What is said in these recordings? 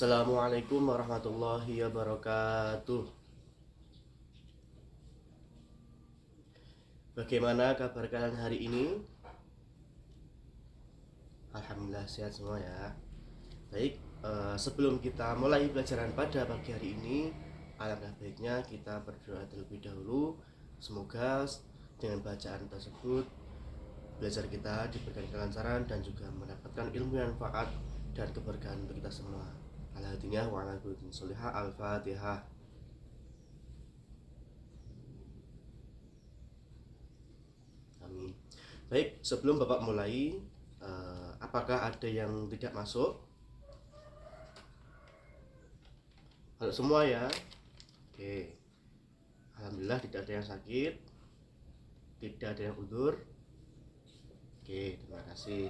Assalamualaikum warahmatullahi wabarakatuh. Bagaimana kabar kalian hari ini? Alhamdulillah sehat semua ya. Baik, sebelum kita mulai pelajaran pada pagi hari ini, alangkah baiknya kita berdoa terlebih dahulu. Semoga dengan bacaan tersebut belajar kita diberikan kelancaran dan juga mendapatkan ilmu yang manfaat dan keberkahan untuk kita semua. Al-Hadiyah wa ala kulli sholiha. Al-Fatihah. Amin. Baik, sebelum Bapak mulai, apakah ada yang tidak masuk? Kalau semua ya. Oke. Alhamdulillah tidak ada yang sakit, tidak ada yang udur. Oke, terima kasih.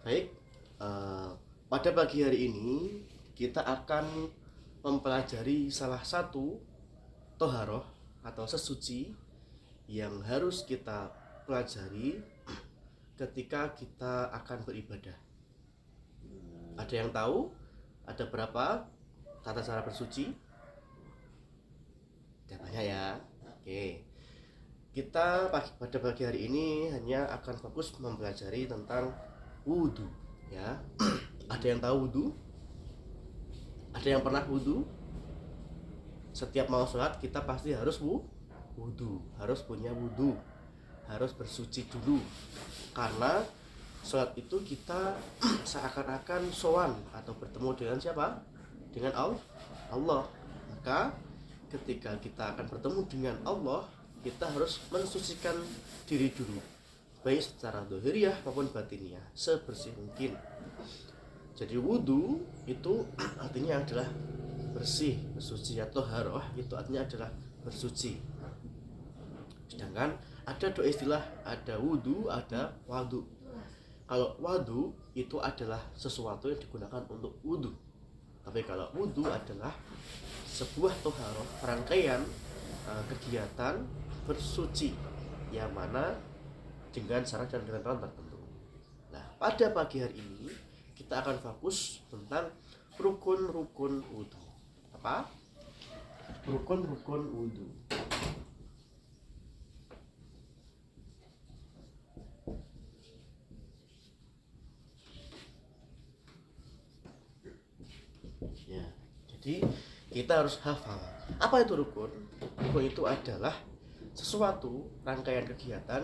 Baik, pada pagi hari ini kita akan mempelajari salah satu toharoh atau sesuci yang harus kita pelajari ketika kita akan beribadah. Ada yang tahu ada berapa tata cara bersuci? Tidak banyak ya. Oke, kita pada pagi hari ini hanya akan fokus mempelajari tentang wudhu ya. Ada yang tahu wudhu? Ada yang pernah wudhu? Setiap mau sholat kita pasti harus wudhu, harus punya wudhu, harus bersuci dulu. Karena sholat itu kita seakan-akan sowan atau bertemu dengan siapa? Dengan Allah. Maka ketika kita akan bertemu dengan Allah, kita harus mensucikan diri dulu, baik secara dohiriyah maupun batiniah, sebersih mungkin. Jadi wudhu itu artinya adalah bersih, bersuci, atau haroh itu artinya adalah bersuci. Sedangkan ada dua istilah, ada wudhu, ada wadu. Kalau wadu itu adalah sesuatu yang digunakan untuk wudhu, tapi kalau wudhu adalah sebuah toharoh, rangkaian kegiatan bersuci yang mana dengan syarat dan ketentuan tertentu. Nah, pada pagi hari ini kita akan fokus tentang rukun-rukun wudhu. Apa? Rukun-rukun wudhu. Ya, jadi kita harus hafal. Apa itu rukun? Rukun itu adalah sesuatu rangkaian kegiatan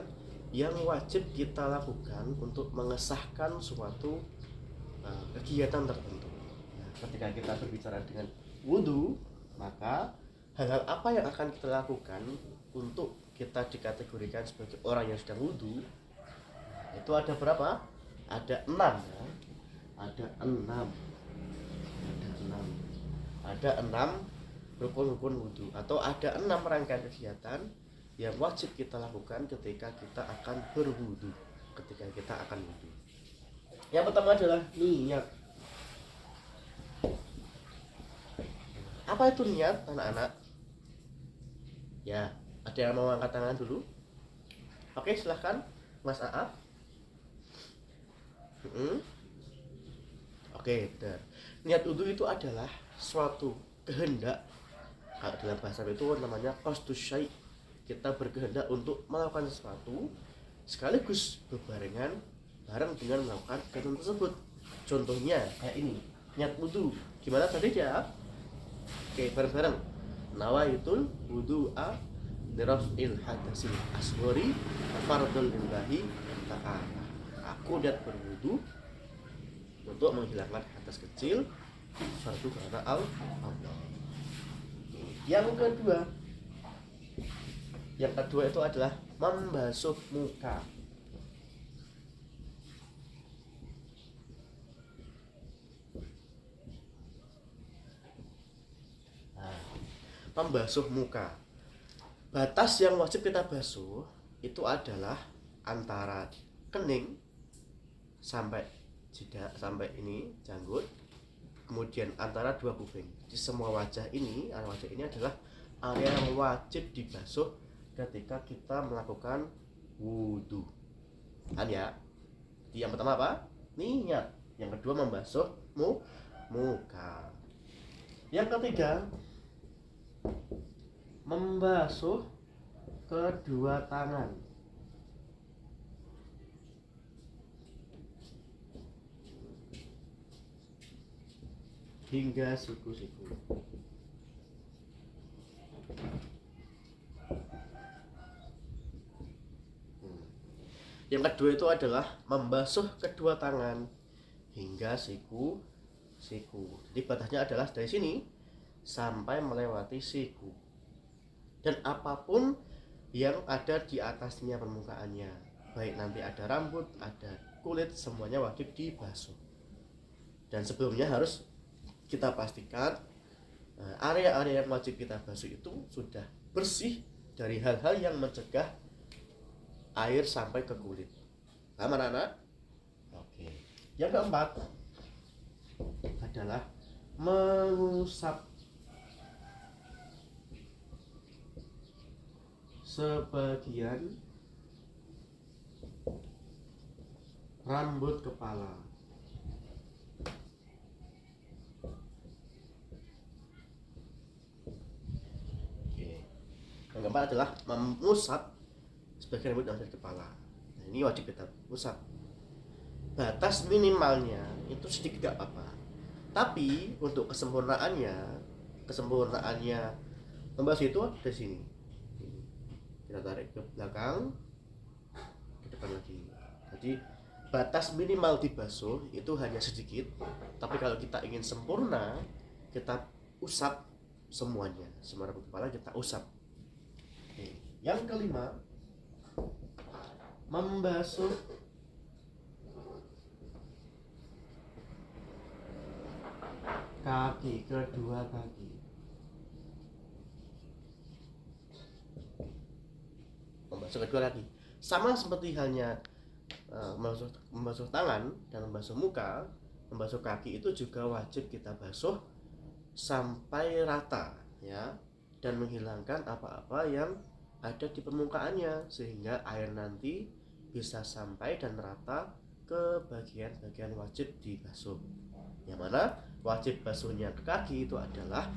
yang wajib kita lakukan untuk mengesahkan suatu kegiatan tertentu. Nah, ketika kita berbicara dengan wudhu, maka hal-hal apa yang akan kita lakukan untuk kita dikategorikan sebagai orang yang sedang wudhu? Itu ada berapa? Ada 6 ya. Ada 6. Ada 6 rukun-rukun wudhu, atau ada 6 rangkaian kegiatan yang wajib kita lakukan ketika kita akan berwudhu, ketika kita akan wudhu. Yang pertama adalah niat. Apa itu niat, anak-anak? Ya, ada yang mau angkat tangan dulu? Oke, silahkan Mas Aaf. Oke, benar. Niat wudhu itu adalah suatu kehendak. Kalau dalam bahasa itu namanya qasdus syai'. Kita berkehendak untuk melakukan sesuatu sekaligus berbarengan bareng dengan melakukan kegiatan tersebut. Contohnya kayak ini, niat wudhu. Gimana tadi ya? Oke, bareng-bareng. Nawaitul wudhu'a liraf'il hadasil asghari fardhul lillahi ta'ala. Aku niat berwudhu untuk menghilangkan hadas kecil, fardu karena Allah. Yang kedua itu adalah membasuh muka. Membasuh muka. Batas yang wajib kita basuh itu adalah antara kening sampai jidat, sampai ini janggut, kemudian antara dua kuping. Jadi semua wajah ini adalah area yang wajib dibasuh ketika kita melakukan wudhu. Kan ya? Jadi yang pertama apa? Niat. Yang kedua membasuh muka. Yang ketiga, membasuh kedua tangan. Hingga siku-siku. Yang kedua itu adalah membasuh kedua tangan hingga siku-siku. Jadi batasnya adalah dari sini sampai melewati siku. Dan apapun yang ada di atasnya permukaannya, baik nanti ada rambut, ada kulit, semuanya wajib dibasuh. Dan sebelumnya harus kita pastikan area-area yang wajib kita basuh itu sudah bersih dari hal-hal yang mencegah air sampai ke kulit. Paham anak-anak? Oke. Yang keempat adalah mengusap sebagian rambut kepala. Oke. Yang keempat adalah mengusap sebagian rambut yang ada di kepala. Nah, ini wajib kita usap. Batas minimalnya itu sedikit gak apa-apa. Tapi untuk kesempurnaannya membasuh itu ada di sini. Kita tarik ke belakang, ke depan lagi. Jadi batas minimal dibasuh itu hanya sedikit. Tapi kalau kita ingin sempurna, kita usap semuanya. Semua rambut kepala kita usap. Oke. Yang kelima, membasuh kaki, kedua kaki. Membasuh kedua kaki sama seperti halnya membasuh tangan dan membasuh muka. Membasuh kaki itu juga wajib kita basuh sampai rata ya, dan menghilangkan apa-apa yang ada di permukaannya sehingga air nanti bisa sampai dan merata ke bagian-bagian wajib dibasuh. Yang mana wajib basuhnya ke kaki itu adalah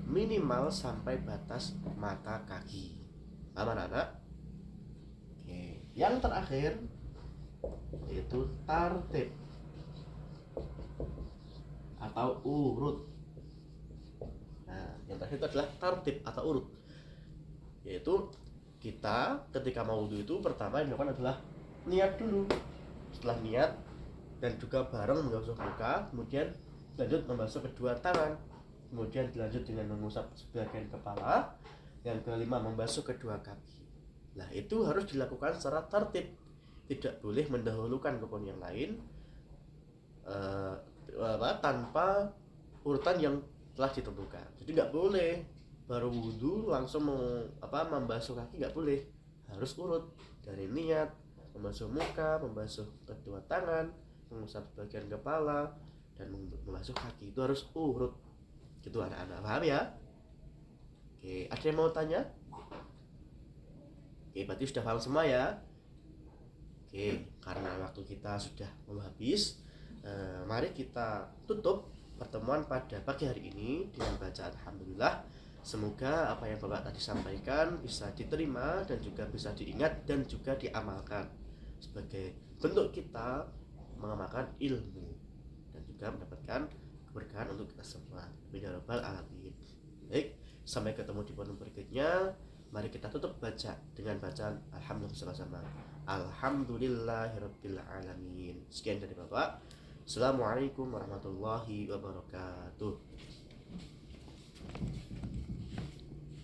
minimal sampai batas mata kaki. Paham anak-anak? Oke. Yang terakhir yaitu tartib atau urut. Nah, yang terakhir itu adalah tartib atau urut, yaitu kita ketika mau wudu itu pertama yang dilakukan adalah niat dulu. Setelah niat dan juga bareng membasuh muka, kemudian lanjut membasuh kedua tangan, kemudian dilanjut dengan mengusap sebagian kepala, yang kelima membasuh kedua kaki. Nah, itu harus dilakukan secara tertib, tidak boleh mendahulukan rukun yang lain tanpa urutan yang telah ditentukan. Jadi nggak boleh baru wudhu langsung membasuh kaki, nggak boleh, harus urut dari niat membasuh muka, membasuh kedua tangan, mengusap bagian kepala, dan membasuh kaki. Itu harus urut gitu anak-anak, paham ya? Oke, ada yang mau tanya? Oke, berarti sudah paham semua ya? Oke, karena waktu kita sudah mau habis, mari kita tutup pertemuan pada pagi hari ini dengan bacaan alhamdulillah. Semoga apa yang Bapak tadi sampaikan bisa diterima dan juga bisa diingat dan juga diamalkan sebagai bentuk kita mengamalkan ilmu dan juga mendapatkan keberkahan untuk kita semua. Ya Rabbal Alamin. Baik, sampai ketemu di pertemuan berikutnya. Mari kita tutup baca dengan bacaan alhamdulillah bersama-sama. Alhamdulillahirabbil alamin. Sekian dari Bapak. Assalamualaikum warahmatullahi wabarakatuh.